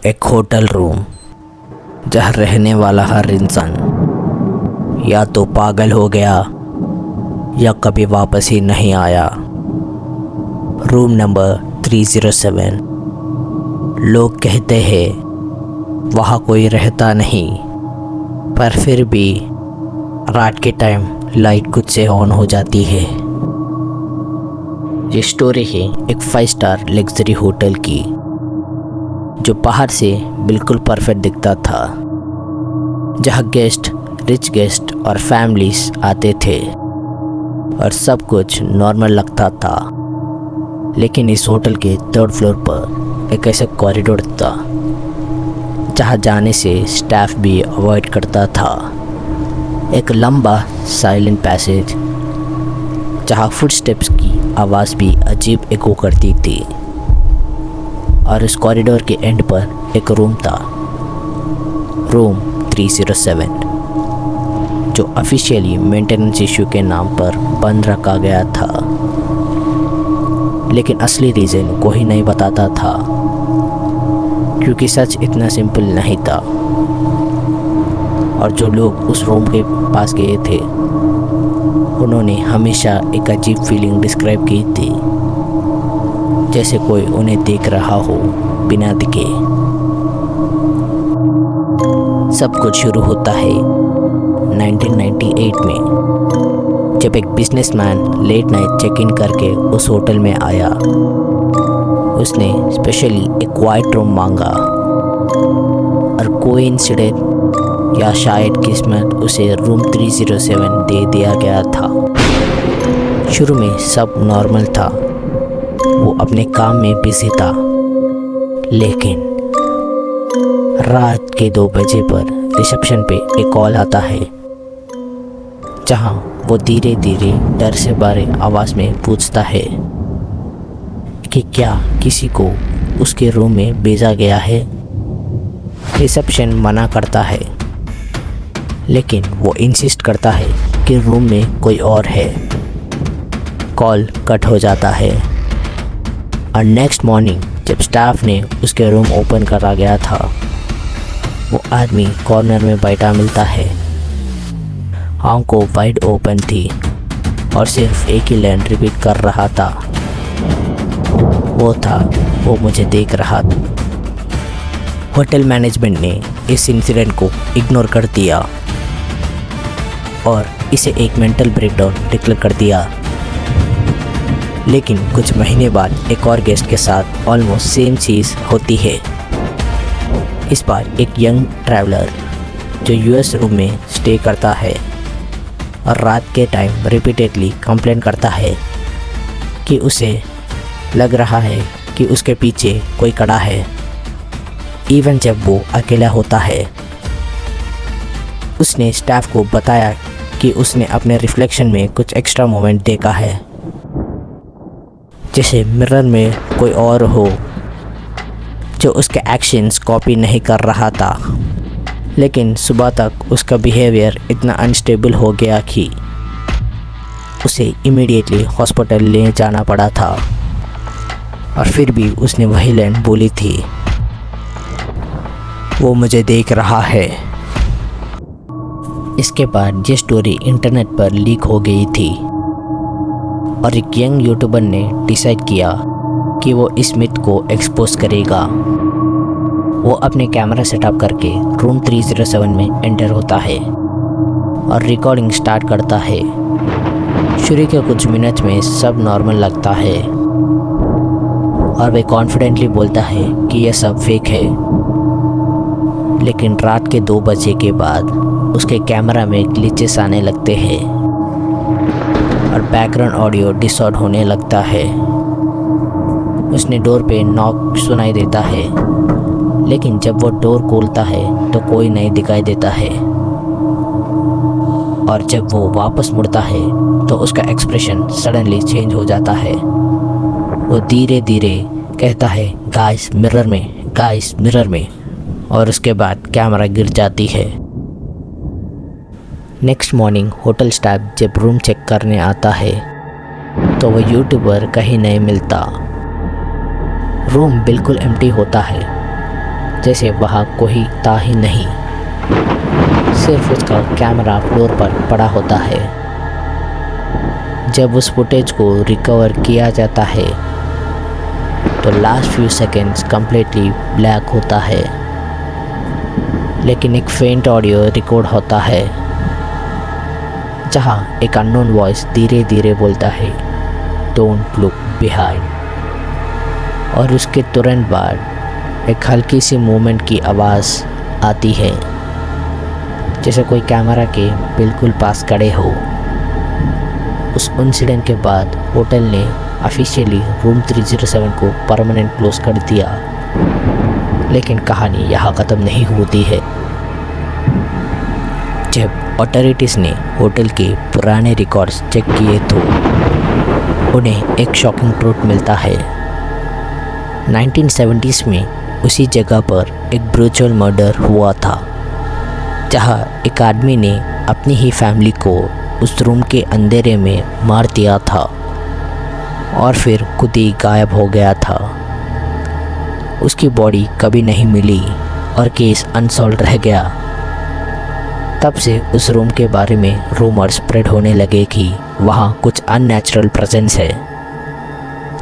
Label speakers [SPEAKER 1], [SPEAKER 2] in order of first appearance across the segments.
[SPEAKER 1] एक hotel room जहाँ रहने वाला हर इंसान या तो पागल हो गया या कभी वापस ही नहीं आया। Room number 307। लोग कहते हैं वहाँ कोई रहता नहीं, पर फिर भी रात के टाइम लाइट खुद से ऑन हो जाती है। ये स्टोरी है एक 5 स्टार लग्जरी होटल की, जो बाहर से बिल्कुल परफेक्ट दिखता था, जहाँ गेस्ट, रिच गेस्ट और फैमिलीज आते थे और सब कुछ नॉर्मल लगता था। लेकिन इस होटल के 3rd फ्लोर पर एक ऐसा कॉरिडोर था जहाँ जाने से स्टाफ भी अवॉइड करता था। एक लंबा साइलेंट पैसेज जहाँ फुटस्टेप्स की आवाज़ भी अजीब एको करती थी, और इस कॉरिडोर के एंड पर एक रूम था, रूम 307, जो ऑफिशियली मेंटेनेंस इशू के नाम पर बंद रखा गया था। लेकिन असली रीज़न कोई नहीं बताता था, क्योंकि सच इतना सिंपल नहीं था। और जो लोग उस रूम के पास गए थे, उन्होंने हमेशा एक अजीब फीलिंग डिस्क्राइब की थी, जैसे कोई उन्हें देख रहा हो बिना दिखे। सब कुछ शुरू होता है 1998 में, जब एक businessman late night check in करके उस होटल में आया। उसने स्पेशली एक क्वाइट रूम मांगा, और कोइंसिडेंट या शायद किस्मत उसे रूम 307 दे दिया गया था। शुरू में सब नॉर्मल था, वो अपने काम में बिजी था, लेकिन रात के 2 बजे पर रिसेप्शन पे एक कॉल आता है, जहां वो धीरे धीरे डर से भरे आवाज़ में पूछता है कि क्या किसी को उसके रूम में भेजा गया है। रिसेप्शन मना करता है, लेकिन वो इंसिस्ट करता है कि रूम में कोई और है। कॉल कट हो जाता है, और नेक्स्ट मॉर्निंग जब स्टाफ ने उसके रूम ओपन करा गया था, वो आदमी कॉर्नर में बैठा मिलता है। आंखों वाइड ओपन थी और सिर्फ एक ही लाइन रिपीट कर रहा था, वो मुझे देख रहा था। होटल मैनेजमेंट ने इस इंसिडेंट को इग्नोर कर दिया और इसे एक मेंटल ब्रेकडाउन डिक्लेयर कर दिया। लेकिन कुछ महीने बाद एक और गेस्ट के साथ ऑलमोस्ट सेम चीज़ होती है। इस बार एक यंग ट्रैवलर जो यूएस रूम में स्टे करता है और रात के टाइम रिपीटेडली कंप्लेन करता है कि उसे लग रहा है कि उसके पीछे कोई खड़ा है, इवन जब वो अकेला होता है। उसने स्टाफ को बताया कि उसने अपने रिफ्लेक्शन में कुछ एक्स्ट्रा मोमेंट देखा है, जैसे मिरर में कोई और हो जो उसके एक्शंस कॉपी नहीं कर रहा था। लेकिन सुबह तक उसका बिहेवियर इतना अनस्टेबल हो गया कि उसे इमीडिएटली हॉस्पिटल ले जाना पड़ा था, और फिर भी उसने वही लाइन बोली थी, वो मुझे देख रहा है। इसके बाद ये स्टोरी इंटरनेट पर लीक हो गई थी, और एक यंग यूट्यूबर ने डिसाइड किया कि वो इस मिथ को एक्सपोज करेगा। वो अपने कैमरा सेटअप करके रूम 307 में एंटर होता है और रिकॉर्डिंग स्टार्ट करता है। शुरू के कुछ मिनट में सब नॉर्मल लगता है, और वे कॉन्फिडेंटली बोलता है कि यह सब फेक है। लेकिन रात के 2 बजे के बाद उसके कैमरा में ग्लिचेस आने लगते हैं और बैकग्राउंड ऑडियो डिसऑर्ड होने लगता है। उसने डोर पे नॉक सुनाई देता है, लेकिन जब वो डोर खोलता है तो कोई नहीं दिखाई देता है, और जब वो वापस मुड़ता है तो उसका एक्सप्रेशन सडनली चेंज हो जाता है। वो धीरे धीरे कहता है, गाइस मिरर में, गाइस मिरर में, और उसके बाद कैमरा गिर जाती है। नेक्स्ट मॉर्निंग होटल स्टाफ जब रूम चेक करने आता है तो वो यूट्यूबर कहीं नहीं मिलता। रूम बिल्कुल एम्प्टी होता है, जैसे वहाँ कोई था ही नहीं, सिर्फ उसका कैमरा फ्लोर पर पड़ा होता है। जब उस फुटेज को रिकवर किया जाता है तो last few seconds completely black होता है, लेकिन एक फेंट ऑडियो रिकॉर्ड होता है जहां एक अननोन वॉइस धीरे धीरे बोलता है, डोंट लुक बिहाइंड। और उसके तुरंत बाद एक हल्की सी मूवमेंट की आवाज़ आती है, जैसे कोई कैमरा के बिल्कुल पास खड़े हो। उस इंसिडेंट के बाद होटल ने ऑफिशियली रूम 307 को परमानेंट क्लोज कर दिया, लेकिन कहानी यहाँ ख़त्म नहीं होती है। जब अथॉरिटीज़ ने होटल के पुराने रिकॉर्ड्स चेक किए तो उन्हें एक शॉकिंग ट्रूथ मिलता है। 1970s में उसी जगह पर एक ब्रूचुअल मर्डर हुआ था, जहां एक आदमी ने अपनी ही फैमिली को उस रूम के अंधेरे में मार दिया था और फिर खुद ही गायब हो गया था। उसकी बॉडी कभी नहीं मिली और केस अनसॉल्व रह गया। तब से उस रूम के बारे में रूमर स्प्रेड होने लगे कि वहाँ कुछ अननेचुरल प्रेजेंस है,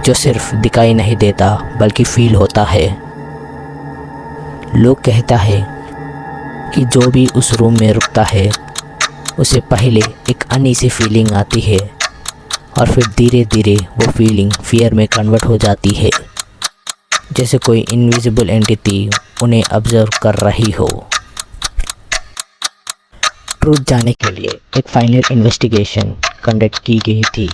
[SPEAKER 1] जो सिर्फ दिखाई नहीं देता बल्कि फील होता है। लोग कहता है कि जो भी उस रूम में रुकता है उसे पहले एक अनईजी फीलिंग आती है और फिर धीरे धीरे वो फीलिंग फियर में कन्वर्ट हो जाती है, जैसे कोई इनविजिबल एंटिटी उन्हें ऑब्जर्व कर रही हो। ट्रूथ जानने के लिए एक फाइनल इन्वेस्टिगेशन कंडक्ट की गई थी,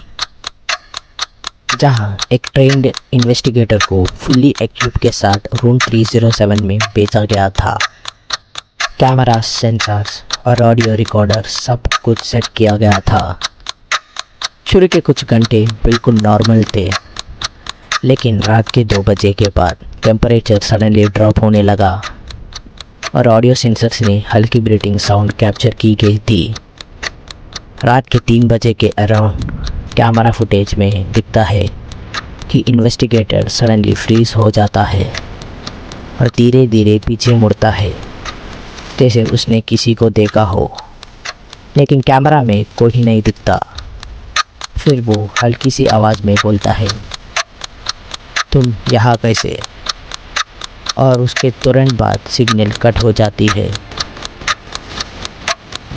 [SPEAKER 1] जहां एक ट्रेंड इन्वेस्टिगेटर को फुल्ली एक्विप के साथ रूम 307 में भेजा गया था। कैमरा, सेंसर्स और ऑडियो रिकॉर्डर सब कुछ सेट किया गया था। शुरू के कुछ घंटे बिल्कुल नॉर्मल थे, लेकिन रात के 2 बजे के बाद टेम्परेचर सडनली ड्रॉप होने लगा और ऑडियो सेंसर्स ने हल्की ब्रीथिंग साउंड कैप्चर की गई थी। रात के 3 बजे के अराउंड कैमरा फुटेज में दिखता है कि इन्वेस्टिगेटर सडनली फ्रीज हो जाता है और धीरे धीरे पीछे मुड़ता है, जैसे उसने किसी को देखा हो, लेकिन कैमरा में कोई नहीं दिखता। फिर वो हल्की सी आवाज़ में बोलता है, तुम यहाँ कैसे? और उसके तुरंत बाद सिग्नल कट हो जाती है।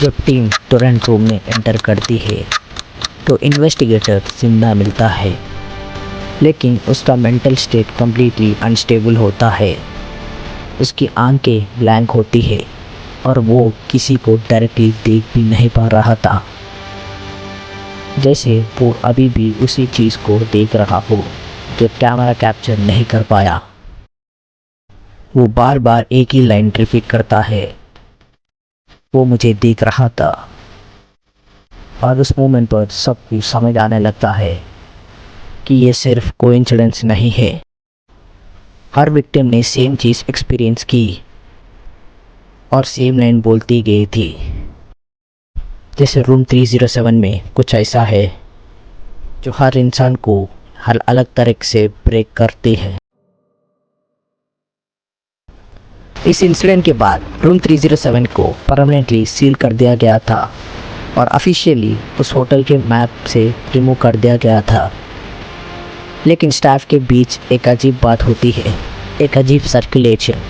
[SPEAKER 1] जब टीम तुरंत रूम में एंटर करती है तो इन्वेस्टिगेटर जिंदा मिलता है, लेकिन उसका मेंटल स्टेट कम्प्लीटली अनस्टेबल होता है। उसकी आंखें ब्लैंक होती है और वो किसी को डायरेक्टली देख भी नहीं पा रहा था, जैसे वो अभी भी उसी चीज़ को देख रहा हो जो कैमरा कैप्चर नहीं कर पाया। वो बार बार एक ही लाइन रिपीट करता है, वो मुझे देख रहा था। और उस मोमेंट पर सब कुछ समझ आने लगता है कि ये सिर्फ कोइंसिडेंस नहीं है। हर विक्टिम ने सेम चीज़ एक्सपीरियंस की और सेम लाइन बोलती गई थी, जैसे रूम 307 में कुछ ऐसा है जो हर इंसान को हर अलग तरह से ब्रेक करती है। इस इंसिडेंट के बाद रूम 307 को परमानेंटली सील कर दिया गया था और ऑफिशियली उस होटल के मैप से रिमूव कर दिया गया था। लेकिन स्टाफ के बीच एक अजीब बात होती है, एक अजीब सर्कुलेशन।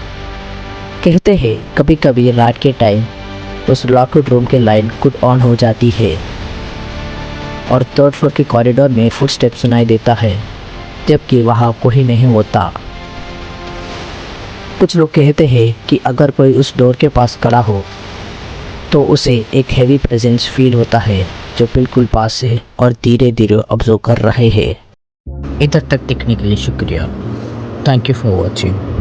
[SPEAKER 1] कहते हैं कभी कभी रात के टाइम उस लॉकड रूम के लाइट कुछ ऑन हो जाती है और 3rd फ्लोर के कॉरिडोर में फुटस्टेप सुनाई देता है, जबकि वहाँ कोई नहीं होता। कुछ लोग कहते हैं कि अगर कोई उस डोर के पास खड़ा हो तो उसे एक हैवी प्रेजेंस फील होता है जो बिल्कुल पास है और धीरे धीरे ऑब्जर्व कर रहे हैं। इधर तक देखने के लिए शुक्रिया। Thank you for watching.